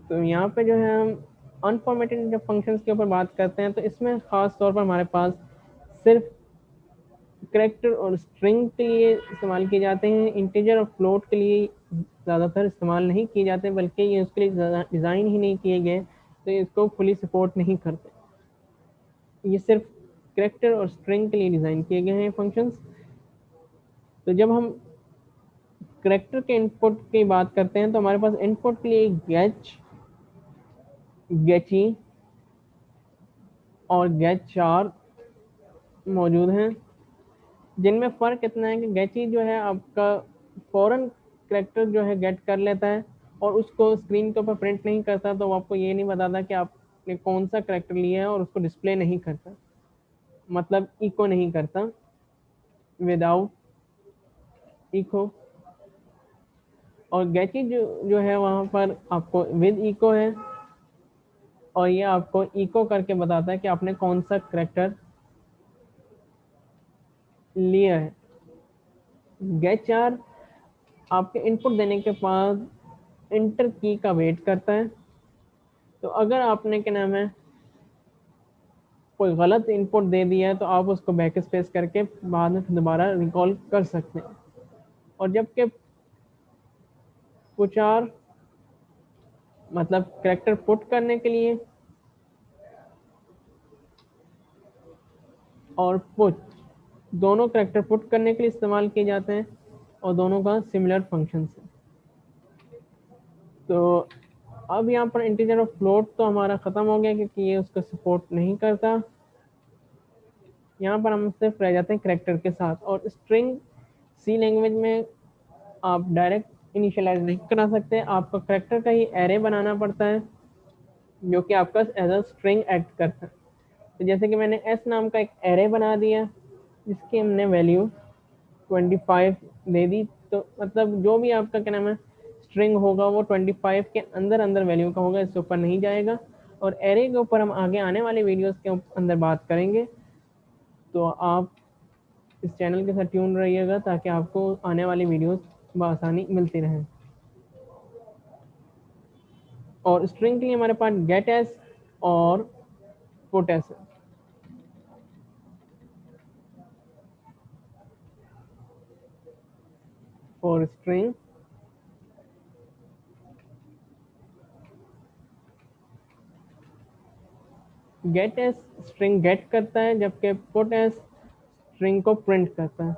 तो यहाँ पे जो है हम अनफॉर्मेटेड जब फंक्शंस के ऊपर बात करते हैं तो इसमें खास तौर पर हमारे पास सिर्फ करेक्टर और स्ट्रिंग के लिए इस्तेमाल किए जाते हैं, इंटीजर और फ्लोट के लिए ज़्यादातर इस्तेमाल नहीं किए जाते, बल्कि ये उसके लिए डिज़ाइन ही नहीं किए गए, तो इसको फुली सपोर्ट नहीं करते। ये सिर्फ करेक्टर और स्ट्रिंग के लिए डिज़ाइन किए गए हैं फंक्शंस। तो जब हम करेक्टर के इनपुट की बात करते हैं तो हमारे पास इनपुट के लिए गेच, गेची और गेट 4 मौजूद हैं, जिनमें फ़र्क इतना है कि गेची जो है आपका फ़ौरन करेक्टर जो है गेट कर लेता है और उसको स्क्रीन के ऊपर प्रिंट नहीं करता, तो वो आपको ये नहीं बताता कि आपने कौन सा करेक्टर लिया है, और उसको डिस्प्ले नहीं करता, मतलब इको नहीं करता, विदाउट इको। और गेची जो है वहाँ पर आपको विद इको है, और ये आपको इको करके बताता है कि आपने कौन सा करेक्टर लिया है। गेट 4 आपके इनपुट देने के बाद इंटर की का वेट करता है। तो अगर आपने क्या नाम है कोई गलत इनपुट दे दिया है तो आप उसको बैक स्पेस करके बाद में दोबारा रिकॉल कर सकते हैं। और जबकि पुचार मतलब करेक्टर पुट करने के लिए और पुट दोनों करेक्टर पुट करने के लिए इस्तेमाल किए जाते हैं, और दोनों का सिमिलर फंक्शन है। तो अब यहाँ पर इंटीजर और फ्लोट तो हमारा ख़त्म हो गया क्योंकि ये उसका सपोर्ट नहीं करता। यहाँ पर हम सिर्फ रह जाते हैं करेक्टर के साथ। और स्ट्रिंग सी लैंग्वेज में आप डायरेक्ट इनिशियलाइज नहीं करा सकते, आपको करेक्टर का ही एरे बनाना पड़ता है जो कि आपका एज अ स्ट्रिंग एक्ट करता है। तो जैसे कि मैंने एस नाम का एक एरे बना दिया जिसकी हमने वैल्यू 25 दे दी, तो मतलब जो भी आपका क्या नाम है स्ट्रिंग होगा वो 25 के अंदर अंदर वैल्यू का होगा, इससे ऊपर नहीं जाएगा। और एरे के ऊपर हम आगे आने वाली वीडियोस के अंदर बात करेंगे, तो आप इस चैनल के साथ ट्यून रहिएगा ताकि आपको आने वाली वीडियोस बआसानी मिलती रहें। और स्ट्रिंग के लिए हमारे पास गेट एस और पुट एस है। For string gets string get करता है, जबकि पुट एस स्ट्रिंग को प्रिंट करता है।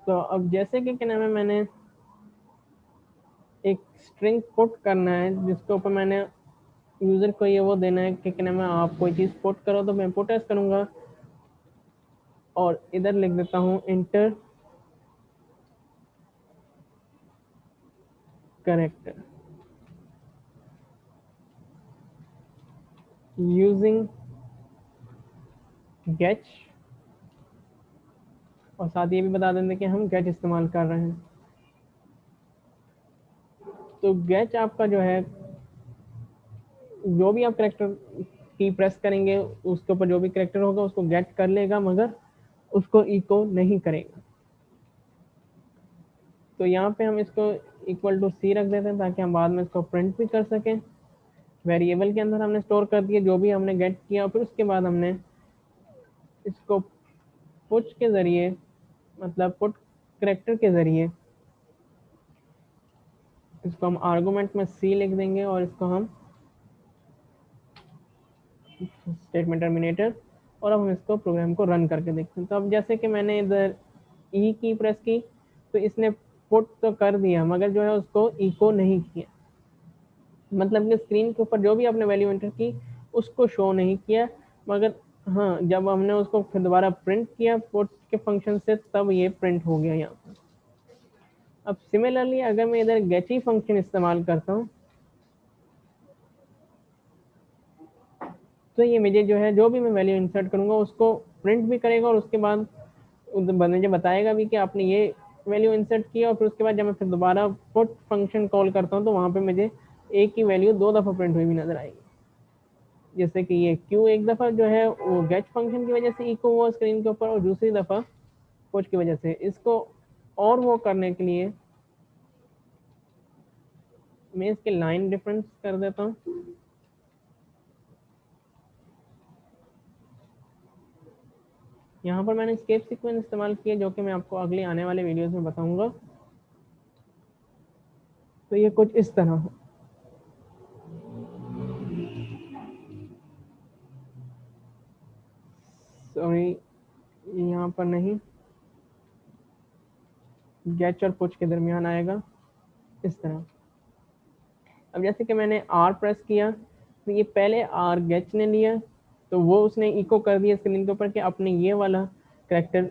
तो अब जैसे कि क्या नाम है मैंने एक स्ट्रिंग पुट करना है जिसके ऊपर मैंने यूज़र को ये वो देना है कि क्या नाम है आप कोई चीज़ पुट करो, तो मैं पुट एस करूँगा और इधर लिख देता हूँ इंटर करेक्टर यूजिंग गेट, और साथ ये भी बता देंगे कि हम गेट इस्तेमाल कर रहे हैं। तो गेट आपका जो है जो भी आप करेक्टर की प्रेस करेंगे उसके ऊपर जो भी करेक्टर होगा उसको गेट कर लेगा, मगर उसको इको नहीं करेगा। तो यहाँ पे हम इसको इक्वल टू सी रख देते हैं ताकि हम बाद में इसको प्रिंट भी कर सकें। वेरिएबल के अंदर हमने स्टोर कर दिया जो भी हमने गेट किया, और फिर उसके बाद हमने इसको पुट के ज़रिए मतलब पुट करेक्टर के ज़रिए इसको हम आर्गूमेंट में सी लिख देंगे और इसको हम स्टेटमेंट टर्मिनेटर, और अब हम इसको प्रोग्राम को रन करके देखते हैं। तो अब जैसे कि मैंने इधर ई की प्रेस की तो इसने पुट तो कर दिया मगर जो है उसको इको नहीं किया, मतलब कि स्क्रीन के ऊपर जो भी आपने वैल्यू एंटर की उसको शो नहीं किया, मगर हाँ जब हमने उसको फिर दोबारा प्रिंट किया पुट के फंक्शन से तब ये प्रिंट हो गया यहाँ पर। अब सिमिलरली अगर मैं इधर गेची फंक्शन इस्तेमाल करता हूँ तो ये मुझे जो है जो भी मैं वैल्यू इंसर्ट करूँगा उसको प्रिंट भी करेगा, और उसके बाद मुझे बताएगा भी कि आपने ये वैल्यू इंसर्ट किया, और फिर उसके बाद जब मैं फिर दोबारा पुट फंक्शन कॉल करता हूँ तो वहाँ पे मुझे एक ही वैल्यू 2 दफ़ा प्रिंट हुई भी नजर आएगी। जैसे कि ये क्यू एक दफ़ा जो है वो गेट फंक्शन की वजह से इको हुआ स्क्रीन के ऊपर, और दूसरी दफ़ा पुट की वजह से। इसको और वो करने के लिए मैं इसके लाइन डिफरेंस कर देता हूँ। यहाँ पर मैंने स्केप सीक्वेंस इस्तेमाल किया, जो कि मैं आपको अगले आने वाले वीडियोस में बताऊंगा। तो ये कुछ इस तरह है। सॉरी, यहाँ पर नहीं, गेच और पुश के दरमियान आएगा इस तरह। अब जैसे कि मैंने आर प्रेस किया तो ये पहले आर गेच ने लिया, तो वो उसने इको कर दिया स्क्रीन के ऊपर कि अपने ये वाला करेक्टर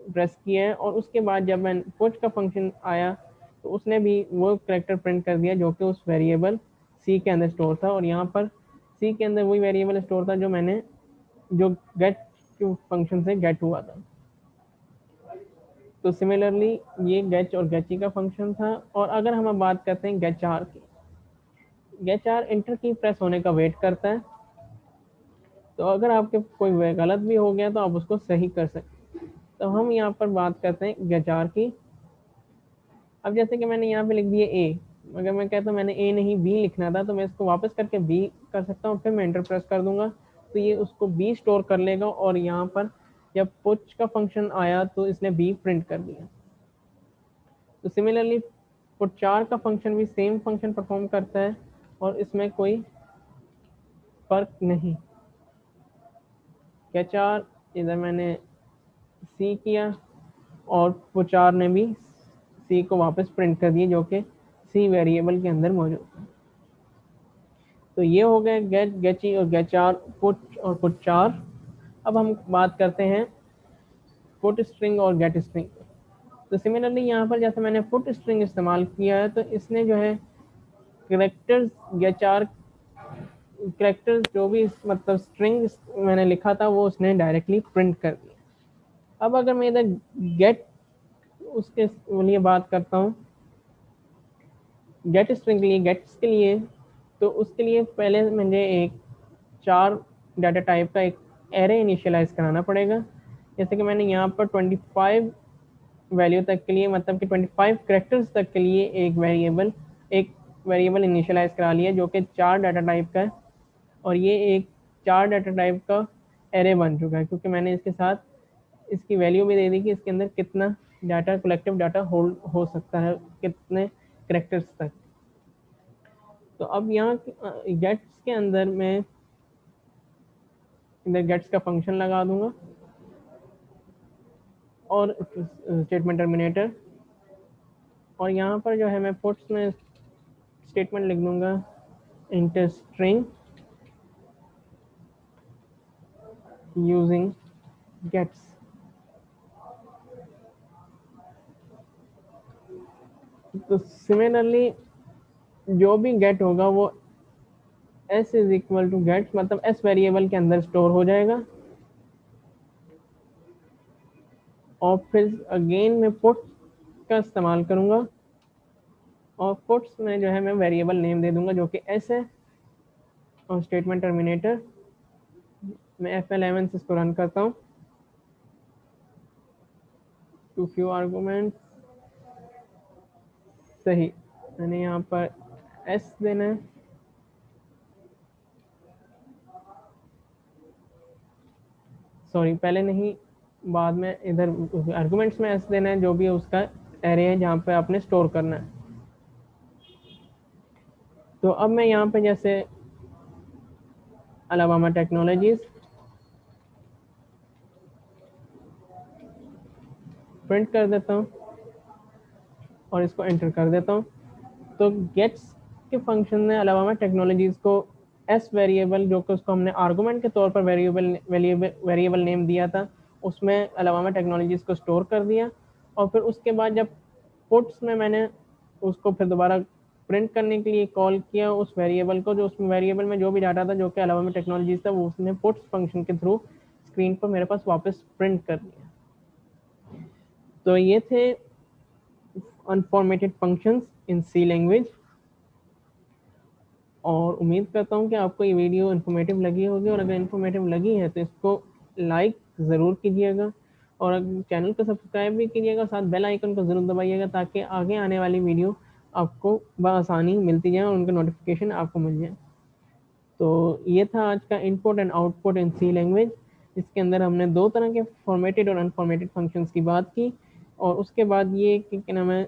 प्रेस किया है, और उसके बाद जब मैं पुश का फंक्शन आया तो उसने भी वो करेक्टर प्रिंट कर दिया जो कि उस वेरिएबल सी के अंदर स्टोर था, और यहाँ पर सी के अंदर वही वेरिएबल स्टोर था जो मैंने जो गेट के फंक्शन से गेट हुआ था। तो सिमिलरली ये गेच और गेची का फंक्शन था। और अगर हम अब बात करते हैं गेच आर की, गेच आर इंटर की प्रेस होने का वेट करता है, तो अगर आपके कोई गलत भी हो गया तो आप उसको सही कर सकते। तो हम यहाँ पर बात करते हैं गेच आर की। अब जैसे कि मैंने यहाँ पे लिख दिया ए, अगर मैं कहता हूँ मैंने ए नहीं बी लिखना था, तो मैं इसको वापस करके बी कर सकता हूँ, फिर मैं एंटर प्रेस कर दूंगा तो ये उसको बी स्टोर कर लेगा, और यहाँ पर जब पुश का फंक्शन आया तो इसने बी प्रिंट कर दिया। तो सिमिलरली पुट4 का फंक्शन भी सेम फंक्शन परफॉर्म करता है, और इसमें कोई फर्क नहीं। कैचार इधर मैंने सी किया, और पुचार ने भी सी को वापस प्रिंट कर दिया जो कि सी वेरिएबल के अंदर मौजूद है। तो ये हो गए गेट, गेची और गेचार, पुट और पुटचार। अब हम बात करते हैं पुट स्ट्रिंग और गेट स्ट्रिंग। तो सिमिलरली यहाँ पर जैसे मैंने पुट स्ट्रिंग इस्तेमाल किया है, तो इसने जो है करेक्टर्स गेचार करेक्टर्स जो भी मतलब स्ट्रिंग मैंने लिखा था वो उसने डायरेक्टली प्रिंट कर दिया। अब अगर मैं इधर गेट उसके लिए बात करता हूँ, गेट स्ट्रिंग के लिए, गेट्स के लिए, तो उसके लिए पहले मुझे एक 4 डाटा टाइप का एक एरे इनिशियलाइज कराना पड़ेगा। जैसे कि मैंने यहाँ पर 25 वैल्यू तक के लिए, मतलब कि 25 करेक्टर्स तक के लिए एक वेरिएबल इनिशियलाइज करा लिया जो कि 4 डाटा टाइप का है, और ये एक 4 डाटा टाइप का एरे बन चुका है, क्योंकि मैंने इसके साथ इसकी वैल्यू भी दे दी कि इसके अंदर कितना डाटा, कलेक्टिव डाटा होल्ड हो सकता है, कितने करेक्टर्स तक। तो अब यहाँ गेट्स के अंदर मैं इधर गेट्स का फंक्शन लगा दूंगा, और स्टेटमेंट टर्मिनेटर, और यहाँ पर जो है मैं पुट्स में स्टेटमेंट लिख दूंगा इंट स्ट्रिंग यूजिंग गेट्स। तो सिमिलरली जो भी गेट होगा वो s is equal to get, मतलब s वेरिएबल के अंदर स्टोर हो जाएगा, और फिर अगेन मैं पुट्स का इस्तेमाल करूंगा, और पुट्स में जो है मैं वेरिएबल नेम दे दूंगा जो कि s है, और स्टेटमेंट टर्मिनेटर मैं F11 से इसको रन करता हूँ, टू फ्यू आर्गूमेंट। सही, मैंने यहाँ पर s देना है, सॉरी पहले नहीं, बाद में इधर आर्गूमेंट्स में s देना है जो भी उसका एरे है जहाँ पे आपने स्टोर करना है। तो अब मैं यहाँ पे जैसे अलाबामा टेक्नोलॉजीज प्रिंट कर देता हूँ और इसको एंटर कर देता हूँ। तो गेट्स के फंक्शन ने अलाबामा टेक्नोलॉजीज को एस वेरिएबल, जो कि उसको हमने आर्गूमेंट के तौर पर वेरिएबल नेम दिया था, उसमें अलाबामा टेक्नोलॉजीज को स्टोर कर दिया, और फिर उसके बाद जब पुट्स में मैंने उसको फिर दोबारा प्रिंट करने के लिए कॉल किया उस वेरिएबल को, जो उस वेरिएबल में जो भी डाटा था जो कि अलाबामा टेक्नोलॉजीज था, वो उसने पुट्स फंक्शन के थ्रू स्क्रीन पर मेरे पास वापस प्रिंट कर दिया। तो ये थे unformatted functions in C language, और उम्मीद करता हूँ कि आपको ये वीडियो इन्फॉर्मेटिव लगी होगी, और अगर इन्फॉर्मेटिव लगी है तो इसको लाइक ज़रूर कीजिएगा, और चैनल को सब्सक्राइब भी कीजिएगा, साथ बेल आइकन को ज़रूर दबाइएगा ताकि आगे आने वाली वीडियो आपको बआसानी मिलती जाए और उनका नोटिफिकेशन आपको मिल जाए। तो ये था आज का input and output in C language. इसके अंदर हमने दो तरह के फॉर्मेटेड और अनफॉर्मेटेड फंक्शंस की बात की, और उसके बाद ये कि क्या नाम है,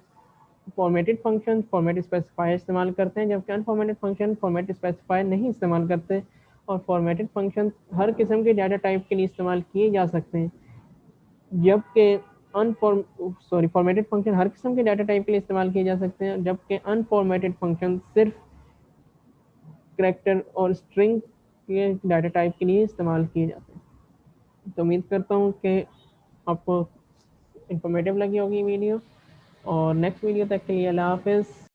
फॉर्मेटेड फंक्शन फॉर्मेट स्पेसिफायर इस्तेमाल करते हैं, जबकि अनफॉर्मेटेड फंक्शन फॉर्मेट स्पेसिफायर नहीं इस्तेमाल करते। और फॉर्मेटेड फंक्शन हर किस्म के डाटा टाइप के लिए इस्तेमाल किए जा सकते हैं, जबकि फॉर्मेटेड फंक्शन हर किस्म के डाटा टाइप के लिए इस्तेमाल किए जा सकते हैं, जबकि अनफॉर्मेटेड फंक्शन सिर्फ करैक्टर और स्ट्रिंग के डाटा टाइप के लिए इस्तेमाल किए जाते हैं। तो उम्मीद करता हूँ कि आपको इंफॉर्मेटिव लगी होगी वीडियो, और नेक्स्ट वीडियो तक के लिए अल्लाह हाफिज़।